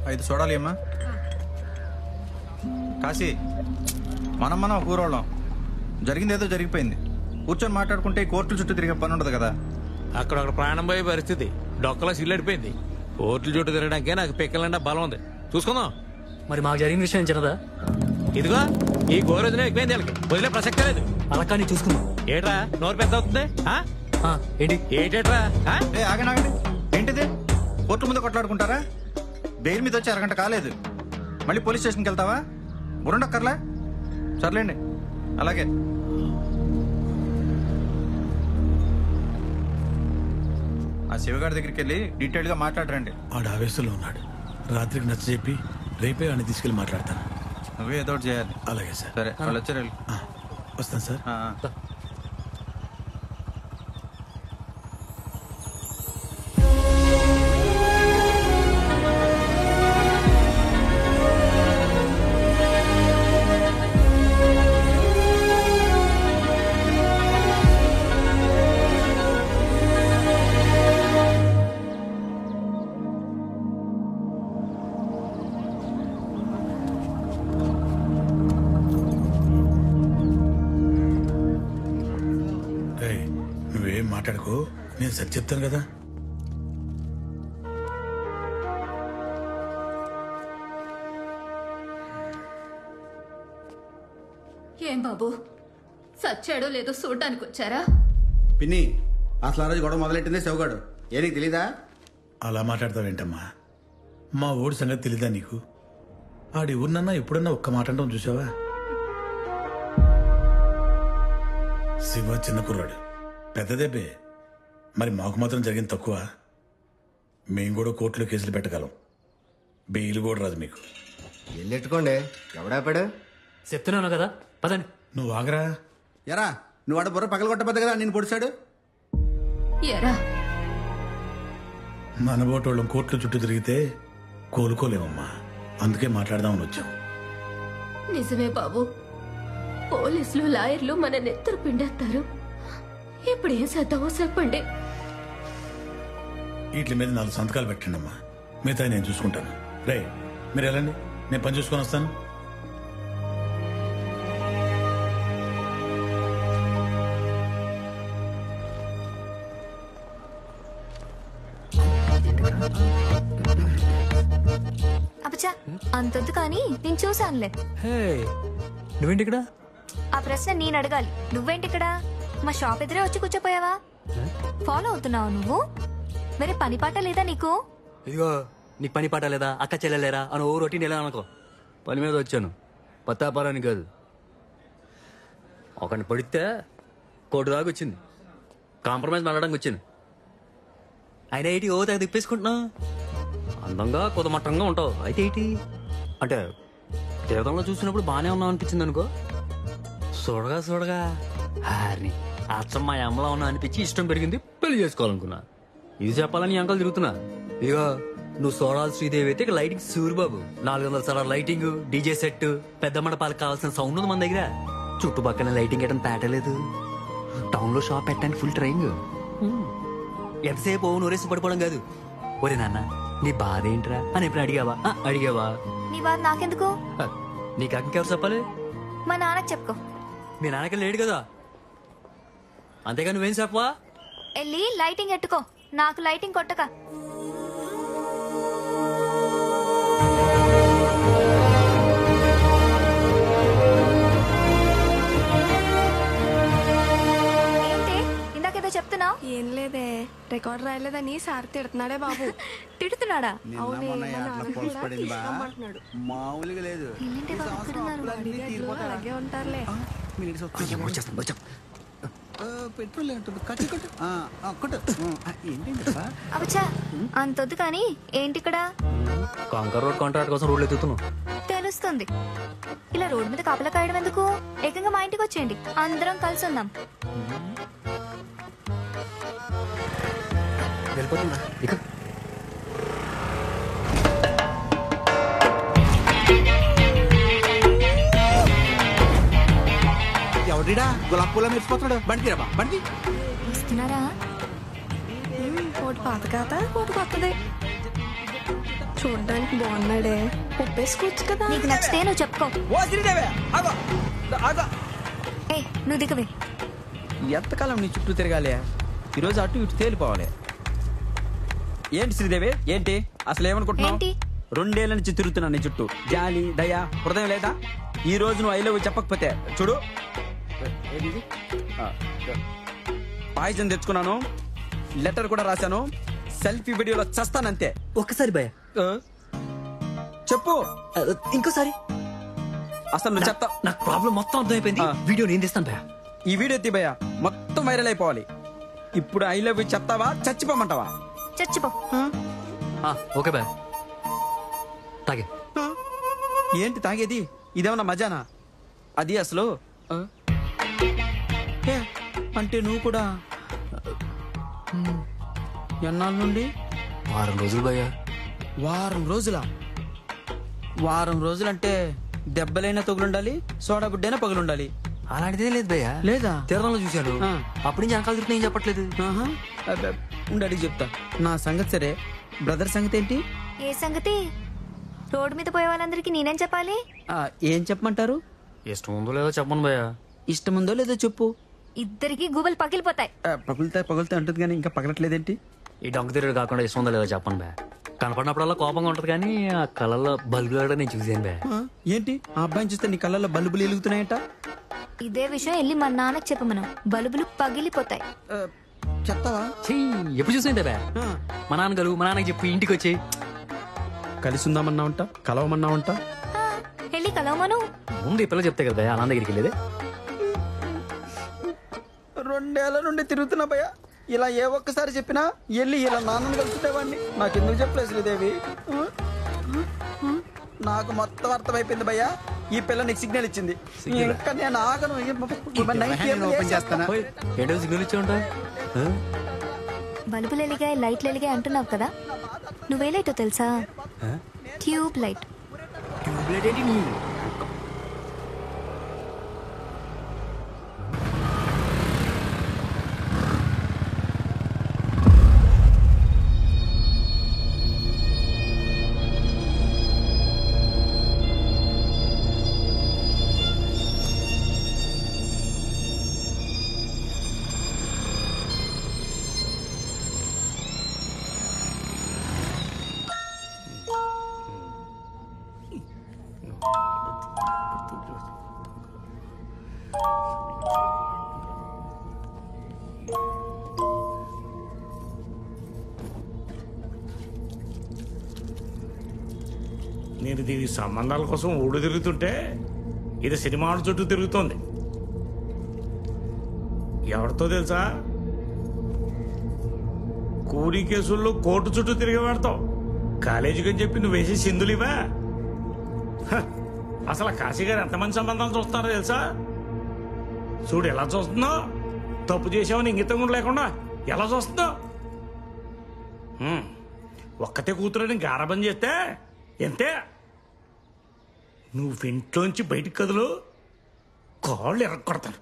5 సోడాలి అమ్మా. కాశీ, మనం ఒక ఊరోళ్ళం. జరిగింది ఏదో జరిగిపోయింది. కూర్చొని మాట్లాడుకుంటే కోర్టుల చుట్టూ తిరిగే పని ఉండదు కదా. అక్కడ ప్రాణం పోయే పరిస్థితి. డొక్కలా సిల్లడిపోయింది. కోర్టుల చుట్టూ తిరగడానికే నాకు పిక్కలంటే బలం ఉంది. చూసుకుందాం. మరి మాకు జరిగిన విషయం చిన్నదా? ఇదిగో ఈ గోరోజునే ఎక్కువైంది. వాళ్ళకి వదిలే ప్రసక్తే లేదు. అలా కానీ చూసుకుందాం. ఏట్రా నోరు పెద్ద అవుతుంది? ఏంటి ఏటేట్రా? ఆగండి. ఏంటిది? కోర్టు ముందు కొట్లాడుకుంటారా? బెయిల్ మీద వచ్చి అరగంట కాలేదు, మళ్ళీ పోలీస్ స్టేషన్కి వెళ్తావా? బుర్రండక్కర్లే. సర్లేండి, అలాగే. ఆ శివగారి దగ్గరికి వెళ్ళి డీటెయిల్ గా మాట్లాడరండి. వాడు ఆవేశంలో ఉన్నాడు. రాత్రికి నచ్చ చెప్పి రేపే వాడిని తీసుకెళ్ళి మాట్లాడతాను. నువ్వే ఏదో ఒకటి చేయాలి. అలాగే సార్. సరే, వాళ్ళు వచ్చారు. వస్తాను సార్. నువ్వేం మాట్లాడుకో, నేను సరి చెప్తాను కదా. ఏం బాబు, సచ్చాడో లేదో చూడడానికి వచ్చారా? పిన్ని, అసలు ఆ రోజు గొడవ మొదలెట్టిందే శివగాడు. ఏ నీకు తెలీదా? అలా మాట్లాడతావేంటమ్మా? మా ఊడి సంగతి తెలీదా నీకు? ఆడి ఊరినన్నా ఎప్పుడన్నా ఒక్క మాట అంటాం చూసావా? శివ చిన్న కుర్రాడు, పెద్దదేబే. మరి మాకు మాత్రం జరిగింది తక్కువ. మేము కూడా కోర్టులో కేసులు పెట్టగలం. బెయిల్ కూడా రాదు మీకు. ఎల్లెట్టుకోండి, ఎవడాపాడు? చెప్తున్నాను కదా, పదండి. నువ్వు ఆగరా. ఎరా, నువ్వు ఆడ బుర్ర పగలగొట్టబద్దు కదా నేను పొడిచాడు. ఎరా, మనబోటోళ్ళం కోర్టుల చుట్టూ తిరిగితే కోలుకోలేమమ్మా. అందుకే మాట్లాడదామని వచ్చాం. నిజమే బాబు. పోలీసులు లాయర్లు మన నెత్తరు పిండేస్తారు. ఇప్పుడు ఏం చేద్దామో చెప్పండి. వీటి మీద 4 సంతకాలు పెట్టండి అమ్మా. మిగతా నేను చూసుకుంటాను. రే, మీరు వెళ్ళండి, నేను పని చూసుకొని వస్తాను. అబ్బా, అంతొద్దు కానీ నేను చూసానులే. నువ్వేంటి ఇక్కడ? ఆ ప్రశ్న నేను అడగాలి, నువ్వేంటి ఇక్కడ? మా షాప్ ఎదురే వచ్చి కూర్చోపోయావా? ఫాలో అవుతున్నావా నువ్వు? మరి పని పాట లేదా నీకు? ఇదిగో, నీకు పని పాట లేదా, అక్క చెల్లెలేరా అని ఓ రొటీన్ ఎలా అనుకో. పని మీద వచ్చాను, పత్తాపారానికి కాదు. ఒకరిని పడితే కోటి దాకా వచ్చింది. కాంప్రమైజ్ మాట్లాడడానికి వచ్చింది. అయినా ఏంటి ఓ తెగ తిప్పేసుకుంటున్నా? అందంగా కుదమట్టంగా ఉంటావు, అయితే ఏంటి అంటే తీర్థంలో చూసినప్పుడు బాగానే ఉన్నావు అనిపించింది అనుకో. చూడగా హారిని అచ్చం మా అమ్మలా ఉన్నా అనిపించి ఇష్టం పెరిగింది, పెళ్లి చేసుకోవాలనుకున్నా. ఇది చెప్పాలని అంకల్ తిరుగుతున్నా. ఇదిగో, నువ్వు సోడాల్ శ్రీదేవి అయితే ఇక లైటింగ్ సూరిబాబు. 400 సార్లు లైటింగ్, డీజే సెట్, పెద్ద మండపాలకు కావాల్సిన సౌండ్ ఉంది మన దగ్గర. చుట్టుపక్కల లైటింగ్ ఎట్టని పేటలేదు. టౌన్ లో షాప్ పెట్టడానికి ఫుల్ ట్రైంగ్. ఎంతసేపు ఓ నోరేసి పడిపోవడం కాదు. ఒరే నాన్న, నీ బాధ ఏంట్రా అని ఎప్పుడు అడిగావా? నీ బాధ నాకెందుకు? నీకు ఇంకెవరు చెప్పాలి? మా నాన్నకి చెప్పుకో. మీ నాన్నకి లేడు కదా, అంతేగా నువ్వేం చెప్పవా? వెళ్ళి లైటింగ్ ఎట్టుకో, నాకు లైటింగ్ కొట్టక. ఏంటి ఇందాకేదో చెప్తున్నావు? ఏం లేదే, రికార్డ్ రాయలేదని సార్ తిడుతున్నాడే బాబు. తిడుతున్నాడా? మామూలుగా లేదు. అలాగే ఉంటారులే. పెట్రోల్ అబ్బా, అంతొద్దు కానీ ఏంటి ఇక్కడ? కాంకర్ రోడ్ కాంట్రాక్ట్ కోసం రోడ్లు ఎత్తుతున్నాం. తెలుస్తుంది. ఇలా రోడ్ మీద కాపలా కాయడం ఎందుకు? ఏకంగా మా ఇంటికి వచ్చేయండి, అందరం కలిసి ఉందాం. వెళ్ళిపోతున్నా ఇక. ఎవరిడా గులాబ్ పూల మెరిసిపోతున్నాడు? బండి బండి వస్తున్నారా? ఒకటి పాత కాత, ఒకటి కొత్తది. చూడ్డానికి బాగున్నాడే ఒప్పేసుకోవచ్చు కదా. నీకు నచ్చితే నువ్వు చెప్పుకో. ఓ శ్రీదేవి ఆగో ఆగో. ఏ నువ్వు దిగవే. ఎంతకాలం నీ చుట్టూ తిరగాలి? ఈరోజు అటు ఇటు తేలిపోవాలి. ఏంటి శ్రీదేవి ఏంటి అసలు ఏమనుకుంటున్నావు? ఏంటి? 2 ఏళ్ల నుంచి తిరుగుతున్నా నీ చుట్టూ. జాలి దయ హృదయం లేదా? ఈ రోజు నువ్వు ఐ లవ్ యు చెప్పకపోతే చూడు పాయిజన్ తెచ్చుకున్నాను, లెటర్ కూడా రాశాను, సెల్ఫీ వీడియోలో చస్తానంతే. ఒక్కసారి భయ చెప్పు ఇంకోసారి. అసలు నువ్వు చెప్తా. నాకు ప్రాబ్లం మొత్తం అర్థమైపోయింది. వీడియో నేను తీస్తాను భయ. ఈ వీడియో తీబయ్య మొత్తం వైరల్ అయిపోవాలి. ఇప్పుడు ఐ లవ్ యు చెప్తావా చచ్చిపోమంటావా? చచ్చిపో. ఓకే భయ. తాగే. ఏంటి తాగేది? ఇదేమన్నా మజానా? అది అసలు ఏ, అంటే నువ్వు కూడా ఎన్నాళ్ళ నుండి? 6 రోజులు భయ. వారం రోజులా? వారం రోజులంటే దెబ్బలైనా తగులుండాలి, సోడా బుడ్డైనా పగులుండాలి. అలాంటిదే లేదు భయ. లేదా? తీరంలో చూశాను. అప్పటి నుంచి వెనకాల తిరుగుతున్నా ఏం చెప్పట్లేదు. ఆహా. ఉండి అడిగి చెప్తా. నా సంగతి సరే, బ్రదర్ సంగతి ఏంటి? ఏ సంగతి? రోడ్డు మీద పోయే వాళ్ళందరికీ నేనేం చెప్పాలి? ఏం చెప్పమంటారు? ఇష్టం ఉందో లేదో చెప్పను భయ. ఇష్టముందో లేదో చెప్పు. ఇద్దరికి గుబలు పగిలిపోతాయి. పగులుతాయి అంటుంది కానీ ఇంకా పగలట్లేదేంటి? ఈ డొంక తిరుగుడు కాకుండా ఇష్టం ఉందో లేదో చెప్పను భయ. కనపడినప్పుడల్లా కోపంగా ఉంటది కానీ ఆ కళ్ళల్లో బల్బులు నేను చూసాను భయ. ఏంటి ఆ అబ్బాయిని చూస్తే నీ కళ్ళల్లో బల్బులు వెలుగుతున్నాయట? ఇదే విషయం వెళ్ళి మా నాన్నకి చెప్పమను. బల్బులు పగిలిపోతాయి. చెప్తావా? ఎప్పుడు చూసాను భయ. మా నాన్న గలు మా నాన్నకి చెప్పి ఇంటికి వచ్చి కలిసి ఉందామన్నావంట, కలవమన్నావంట. వెళ్ళి కలవమను. ముందు ఈ పిల్ల చెప్తే కదా భయ అన్న దగ్గరికి వెళ్ళేది. 2 ఏళ్ల నుండి తిరుగుతున్నా భయ్యా. ఇలా ఏ ఒక్కసారి చెప్పినా వెళ్ళి ఇలా నాన్నని కలుసుకునేవాడిని. నాకెందుకు చెప్పలేదు శ్రీదేవి? నాకు మొత్తం అర్థమైపోయింది భయ్యా. ఈ పిల్ల నీకు సిగ్నల్ ఇచ్చింది. ఇంకా నేను ఆగను. ఓపెన్ చేస్తానా? ఏంటో సిగ్నల్ ఇచ్చా ఉంటా. బల్బులు ఎలిగాయి, లైట్లు ఎలిగాయి అంటున్నావు కదా. నువ్వే లైటో తెలుసా? Tube light. నేను దీని సంబంధాల కోసం ఊడు తిరుగుతుంటే ఇది సినిమా చుట్టూ తిరుగుతోంది. ఎవరితో తెలుసా? కూలీ కేసుల్లో కోర్టు చుట్టూ తిరిగి పెడతావు. కాలేజీకి అని చెప్పి నువ్వు వేసే సింధులివా? అసలు కాశీ గారు ఎంతమంది సంబంధాలు చూస్తున్నారో తెలుసా? చూడు ఎలా చూస్తున్నావు. తప్పు చేసావని ఇంగితం కూడా లేకుండా ఎలా చూస్తున్నావు. ఒక్కతే కూతురని గారాబం చేస్తే ఎంతే. నువ్వు ఇంట్లోంచి బయటికి కదులు, కాళ్ళు ఎరగొడతాను.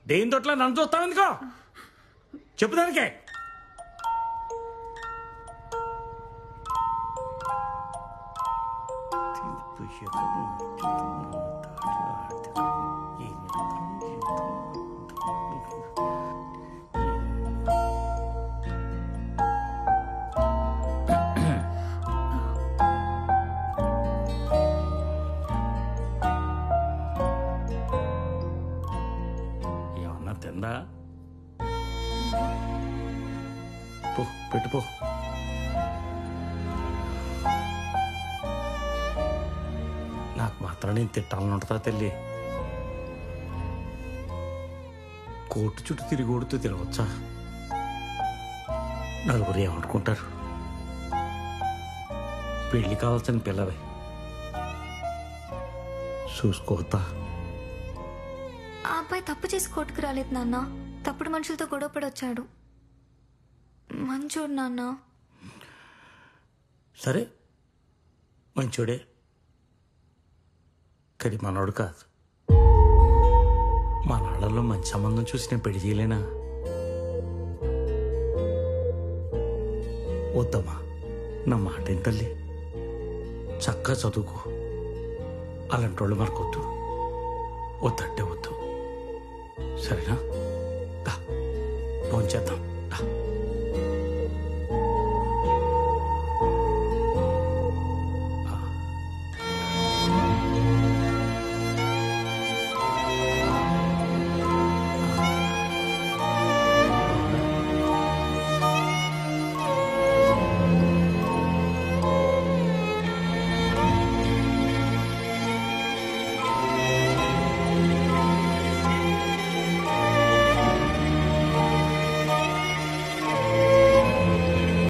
దేని తోట్ల నన్ను చూస్తావు ఎందుకో చెప్పు దానికే. తిందా? పో పెట్టుపో. నాకు మాత్రం నేను తిట్టాలని ఉంటుందా తల్లి? కోర్టు చుట్టూ తిరిగి కొడుతూ తిరగచ్చా? నలుగురు ఏమనుకుంటారు? పెళ్లి కావాల్సిన పిల్లవే చూసుకోవద్దా? ఆ అబ్బాయి తప్పు చేసి కోర్టుకు రాలేదు నాన్న. తప్పుడు మనుషులతో గొడవపడి వచ్చాడు. మంచోడు నాన్న. సరే మంచోడే, కానీ మనోడు కాదు. మా నాళ్ళలో మంచి సంబంధం చూసి నేను పెళ్లి చేయలేనా? వద్దమ్మా, నా మాట ఏం తల్లి, చక్కగా చదువుకో. అలాంటి వాళ్ళు మనకొద్దు, వద్దంటే వద్దు, సరేనా? దా, ఫోన్ చేద్దాం. దా.